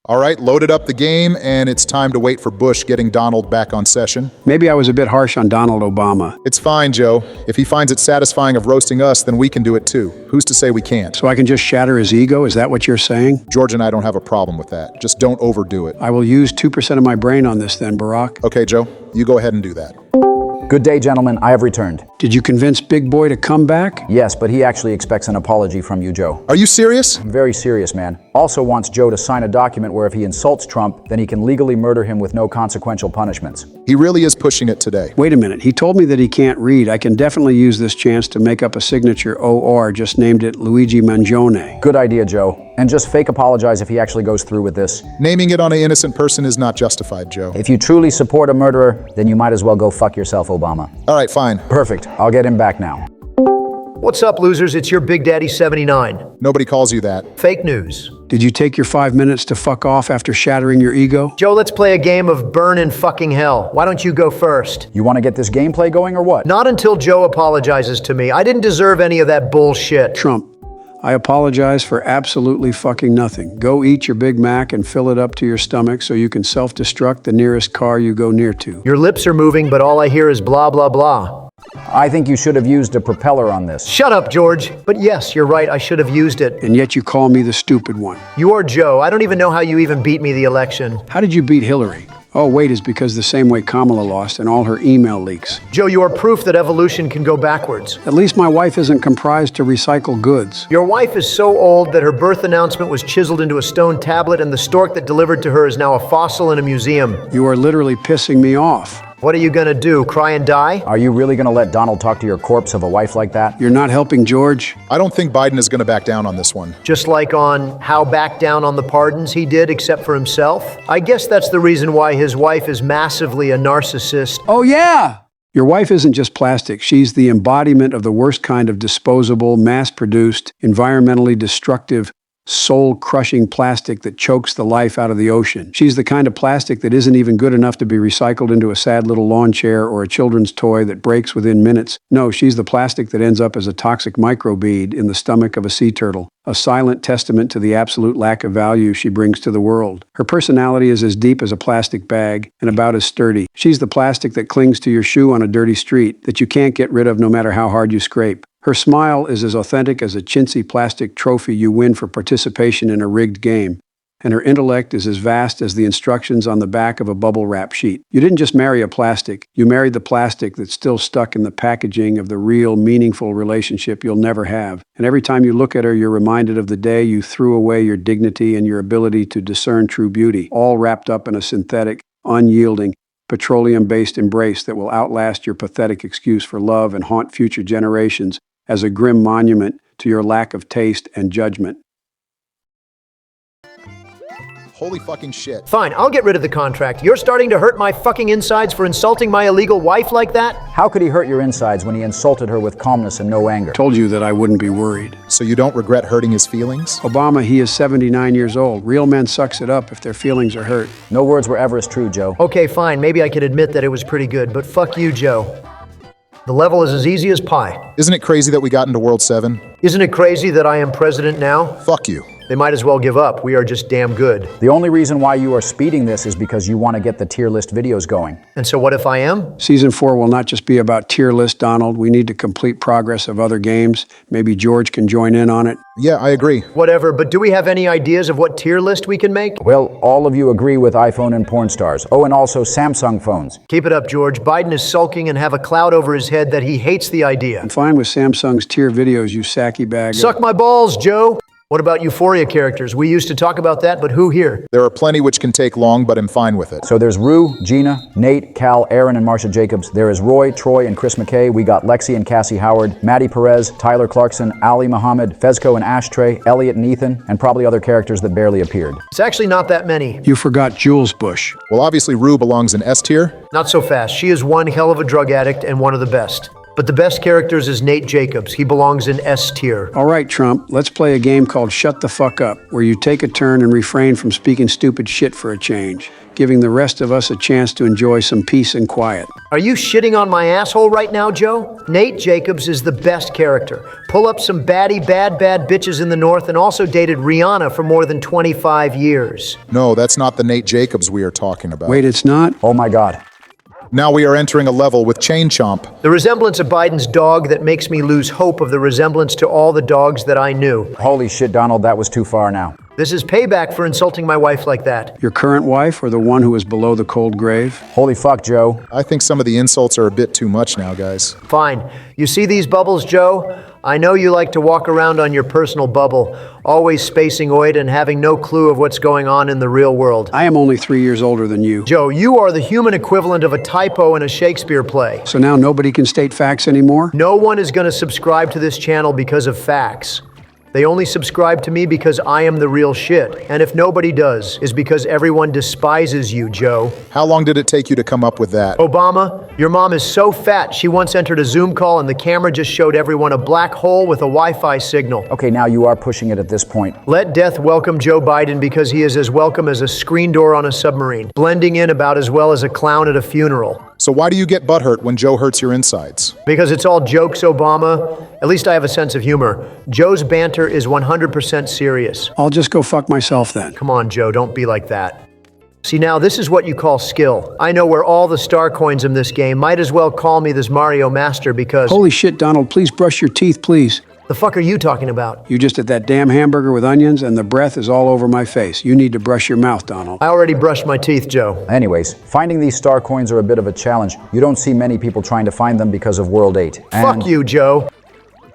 All right, loaded up the game, and it's time to wait for Bush getting Donald back on session. Maybe I was a bit harsh on Donald Obama. It's fine, Joe. If he finds it satisfying of roasting us, then we can do it too. Who's to say we can't? So I can just shatter his ego? Is that what you're saying? George and I don't have a problem with that. Just don't overdo it. I will use 2% of my brain on this then, Barack. Okay, Joe, you go ahead and do that. Good day, gentlemen. I have returned. Did you convince Big Boy to come back? Yes, but he actually expects an apology from you, Joe. Are you serious? I'm very serious, man. Also wants Joe to sign a document where if he insults Trump, then he can legally murder him with no consequential punishments. He really is pushing it today. Wait a minute. He told me that he can't read. I can definitely use this chance to make up a signature OR, just named it Luigi Mangione. Good idea, Joe. And just fake apologize if he actually goes through with this. Naming it on an innocent person is not justified, Joe. If you truly support a murderer, then you might as well go fuck yourself, Obama. All right, fine. Perfect. I'll get him back now. What's up, losers? It's your Big Daddy 79. Nobody calls you that. Fake news. Did you take your 5 minutes to fuck off after shattering your ego? Joe, let's play a game of burn in fucking hell. Why don't you go first? You want to get this gameplay going or what? Not until Joe apologizes to me. I didn't deserve any of that bullshit. Trump, I apologize for absolutely fucking nothing. Go eat your Big Mac and fill it up to your stomach so you can self-destruct the nearest car you go near to. Your lips are moving, but all I hear is blah, blah, blah. I think you should have used a propeller on this. Shut up, George. But yes, you're right. I should have used it. And yet you call me the stupid one. You are Joe. I don't even know how you even beat me the election. How did you beat Hillary? Oh, wait, it's because the same way Kamala lost and all her email leaks. Joe, you are proof that evolution can go backwards. At least my wife isn't comprised to recycle goods. Your wife is so old that her birth announcement was chiseled into a stone tablet, and the stork that delivered to her is now a fossil in a museum. You are literally pissing me off. What are you gonna do, cry and die? Are you really going to let Donald talk to your corpse of a wife like that? You're not helping, George. I don't think Biden is going to back down on this one. Just like on how back down on the pardons he did except for himself? I guess that's the reason why his wife is massively a narcissist. Oh, yeah! Your wife isn't just plastic. She's the embodiment of the worst kind of disposable, mass-produced, environmentally destructive, soul-crushing plastic that chokes the life out of the ocean. She's the kind of plastic that isn't even good enough to be recycled into a sad little lawn chair or a children's toy that breaks within minutes. No, she's the plastic that ends up as a toxic microbead in the stomach of a sea turtle, a silent testament to the absolute lack of value she brings to the world. Her personality is as deep as a plastic bag and about as sturdy. She's the plastic that clings to your shoe on a dirty street that you can't get rid of no matter how hard you scrape. Her smile is as authentic as a chintzy plastic trophy you win for participation in a rigged game, and her intellect is as vast as the instructions on the back of a bubble wrap sheet. You didn't just marry a plastic, you married the plastic that's still stuck in the packaging of the real, meaningful relationship you'll never have. And every time you look at her, you're reminded of the day you threw away your dignity and your ability to discern true beauty, all wrapped up in a synthetic, unyielding, petroleum-based embrace that will outlast your pathetic excuse for love and haunt future generations as a grim monument to your lack of taste and judgment. Holy fucking shit. Fine, I'll get rid of the contract. You're starting to hurt my fucking insides for insulting my illegal wife like that? How could he hurt your insides when he insulted her with calmness and no anger? Told you that I wouldn't be worried. So you don't regret hurting his feelings? Obama, he is 79 years old. Real men sucks it up if their feelings are hurt. No words were ever as true, Joe. Okay, fine, maybe I could admit that it was pretty good, but fuck you, Joe. The level is as easy as pie. Isn't it crazy that we got into World 7? Isn't it crazy that I am president now? Fuck you. They might as well give up. We are just damn good. The only reason why you are speeding this is because you want to get the tier list videos going. And so what if I am? Season 4 will not just be about tier list, Donald. We need to complete progress of other games. Maybe George can join in on it. Yeah, I agree. Whatever, but do we have any ideas of what tier list we can make? Well, all of you agree with iPhone and porn stars. Oh, and also Samsung phones. Keep it up, George. Biden is sulking and have a cloud over his head that he hates the idea. I'm fine with Samsung's tier videos, you sacky bag. Suck my balls, Joe. What about Euphoria characters? We used to talk about that, but who here? There are plenty which can take long, but I'm fine with it. So there's Rue, Gina, Nate, Cal, Aaron, and Marsha Jacobs. There is Roy, Troy, and Chris McKay. We got Lexi and Cassie Howard, Maddie Perez, Tyler Clarkson, Ali Muhammad, Fezco and Ashtray, Elliot and Ethan, and probably other characters that barely appeared. It's actually not that many. You forgot Jules Bush. Well, obviously Rue belongs in S tier. Not so fast. She is one hell of a drug addict and one of the best. but the best characters is Nate Jacobs. He belongs in S tier. All right, Trump, let's play a game called Shut the Fuck Up, where you take a turn and refrain from speaking stupid shit for a change, giving the rest of us a chance to enjoy some peace and quiet. Are you shitting on my asshole right now, Joe? Nate Jacobs is the best character. Pull up some bad bitches in the north and also dated Rihanna for more than 25 years. No, that's not the Nate Jacobs we are talking about. Wait, it's not? Oh my God. Now we are entering a level with Chain Chomp. The resemblance of Biden's dog that makes me lose hope of the resemblance to all the dogs that I knew. Holy shit, Donald, that was too far now. This is payback for insulting my wife like that. Your current wife or the one who is below the cold grave? Holy fuck, Joe. I think some of the insults are a bit too much now, guys. Fine. You see these bubbles, Joe? I know you like to walk around on your personal bubble, always spacing oid and having no clue of what's going on in the real world. I am only 3 years older than you. Joe, you are the human equivalent of a typo in a Shakespeare play. So now nobody can state facts anymore? No one is going to subscribe to this channel because of facts. They only subscribe to me because I am the real shit. And if nobody does, is because everyone despises you, Joe. How long did it take you to come up with that? Obama, your mom is so fat, she once entered a Zoom call and the camera just showed everyone a black hole with a Wi-Fi signal. Okay, now you are pushing it at this point. Let death welcome Joe Biden because he is as welcome as a screen door on a submarine, blending in about as well as a clown at a funeral. So why do you get butthurt when Joe hurts your insides? Because it's all jokes, Obama. At least I have a sense of humor. Joe's banter is 100% serious. I'll just go fuck myself then. Come on, Joe, don't be like that. See, now this is what you call skill. I know where all the star coins in this game. Might as well call me this Mario Master because... Holy shit, Donald, please brush your teeth, please. The fuck are you talking about? You just ate that damn hamburger with onions and the breath is all over my face. You need to brush your mouth, Donald. I already brushed my teeth, Joe. Anyways, finding these star coins are a bit of a challenge. You don't see many people trying to find them because of World 8. Fuck you, Joe.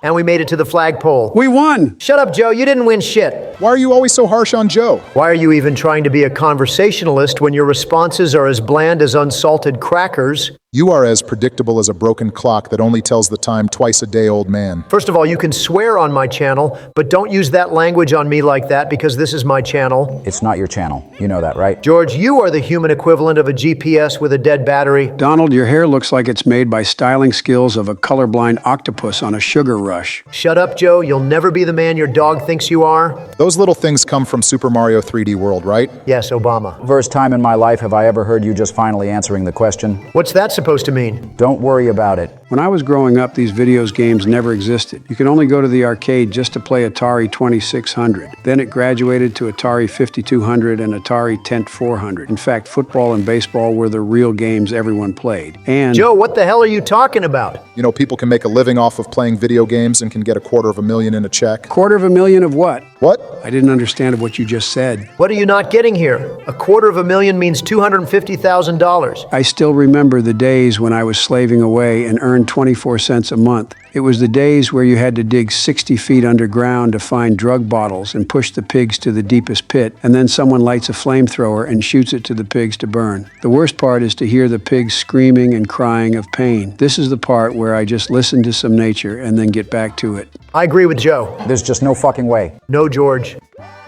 And we made it to the flagpole. We won! Shut up, Joe. You didn't win shit. Why are you always so harsh on Joe? Why are you even trying to be a conversationalist when your responses are as bland as unsalted crackers? You are as predictable as a broken clock that only tells the time twice a day, old man. First of all, you can swear on my channel, but don't use that language on me like that because this is my channel. It's not your channel. You know that, right? George, you are the human equivalent of a GPS with a dead battery. Donald, your hair looks like it's made by styling skills of a colorblind octopus on a sugar rush. Shut up, Joe. You'll never be the man your dog thinks you are. Those little things come from Super Mario 3D World, right? Yes, Obama. First time in my life have I ever heard you just finally answering the question. What's that supposed to mean? Don't worry about it. When I was growing up, these games never existed. You could only go to the arcade just to play Atari 2600. Then it graduated to Atari 5200 and Atari Tent 400. In fact, football and baseball were the real games everyone played. And Joe, what the hell are you talking about? You know, people can make a living off of playing video games and can get $250,000 in a check. $250,000 of what? What? I didn't understand what you just said. What are you not getting here? $250,000 means $250,000. I still remember the days when I was slaving away and earned 24 cents a month. It was the days where you had to dig 60 feet underground to find drug bottles and push the pigs to the deepest pit, and then someone lights a flamethrower and shoots it to the pigs to burn. The worst part is to hear the pigs screaming and crying of pain. This is the part where I just listen to some nature and then get back to it. I agree with Joe. There's just no fucking way. No, George.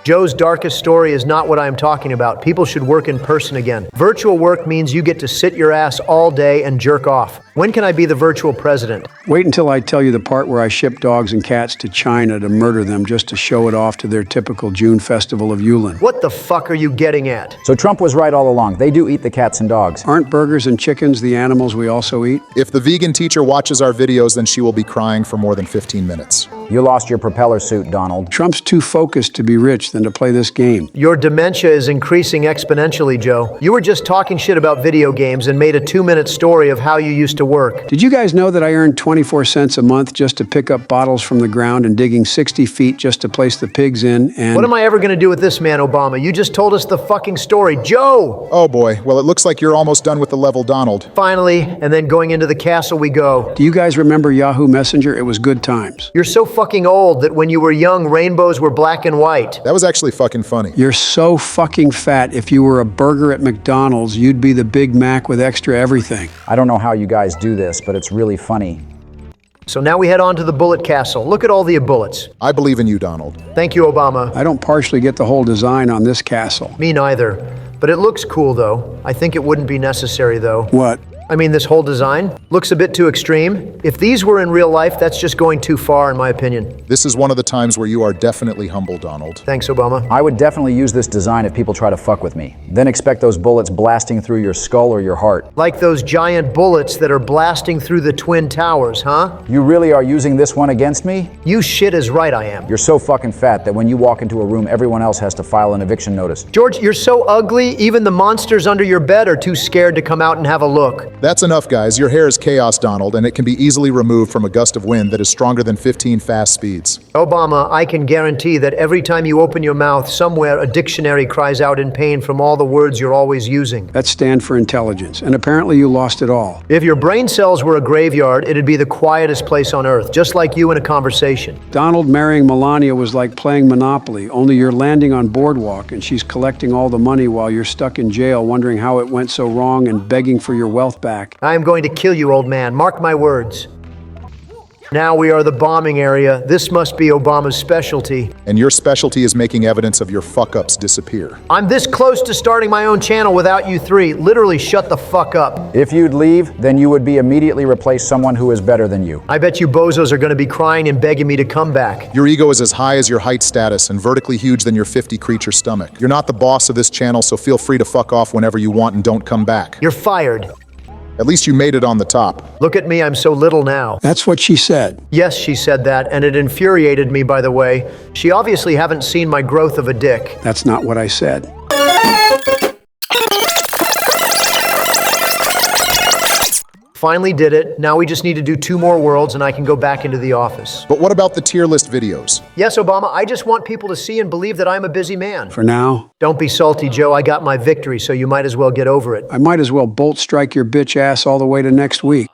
Joe's darkest story is not what I am talking about. People should work in person again. Virtual work means you get to sit your ass all day and jerk off. When can I be the virtual president? Wait until I tell you the part where I ship dogs and cats to China to murder them just to show it off to their typical June festival of Yulin. What the fuck are you getting at? So Trump was right all along. They do eat the cats and dogs. Aren't burgers and chickens the animals we also eat? If the vegan teacher watches our videos, then she will be crying for more than 15 minutes. You lost your propeller suit, Donald. Trump's too focused to be rich than to play this game. Your dementia is increasing exponentially, Joe. You were just talking shit about video games and made a 2-minute story of how you used to work. Did you guys know that I earned 24 cents a month just to pick up bottles from the ground and digging 60 feet just to place the pigs in? And what am I ever going to do with this man, Obama? You just told us the fucking story. Joe! Oh boy, well it looks like you're almost done with the level, Donald. Finally, and then going into the castle we go. Do you guys remember Yahoo Messenger? It was good times. You're so fucking old that when you were young, rainbows were black and white. That was actually fucking funny. You're so fucking fat. If you were a burger at McDonald's, you'd be the Big Mac with extra everything. I don't know how you guys do this, but it's really funny. So now we head on to the bullet castle. Look at all the bullets. I believe in you, Donald. Thank you, Obama. I don't partially get the whole design on this castle. Me neither. But it looks cool, though. I think it wouldn't be necessary, though. What? I mean, this whole design looks a bit too extreme. If these were in real life, that's just going too far, in my opinion. This is one of the times where you are definitely humble, Donald. Thanks, Obama. I would definitely use this design if people try to fuck with me. Then expect those bullets blasting through your skull or your heart. Like those giant bullets that are blasting through the Twin Towers, huh? You really are using this one against me? You shit is right, I am. You're so fucking fat that when you walk into a room, everyone else has to file an eviction notice. George, you're so ugly, even the monsters under your bed are too scared to come out and have a look. That's enough, guys. Your hair is chaos, Donald, and it can be easily removed from a gust of wind that is stronger than 15 fast speeds. Obama, I can guarantee that every time you open your mouth, somewhere a dictionary cries out in pain from all the words you're always using. That stand for intelligence, and apparently you lost it all. If your brain cells were a graveyard, it'd be the quietest place on earth, just like you in a conversation. Donald marrying Melania was like playing Monopoly, only you're landing on Boardwalk and she's collecting all the money while you're stuck in jail wondering how it went so wrong and begging for your wealth back. I am going to kill you, old man. Mark my words. Now we are the bombing area. This must be Obama's specialty. And your specialty is making evidence of your fuck-ups disappear. I'm this close to starting my own channel without you three. Literally shut the fuck up. If you'd leave, then you would be immediately replaced someone who is better than you. I bet you bozos are going to be crying and begging me to come back. Your ego is as high as your height status and vertically huge than your 50-creature stomach. You're not the boss of this channel, so feel free to fuck off whenever you want and don't come back. You're fired. At least you made it on the top. Look at me, I'm so little now. That's what she said. Yes, she said that, and it infuriated me, by the way. She obviously haven't seen my growth of a dick. That's not what I said. Finally did it. Now we just need to do 2 more worlds and I can go back into the office. But what about the tier list videos? Yes, Obama, I just want people to see and believe that I'm a busy man. For now, Don't be salty, Joe. I got my victory, so you might as well get over it. I might as well bolt strike your bitch ass all the way to next week.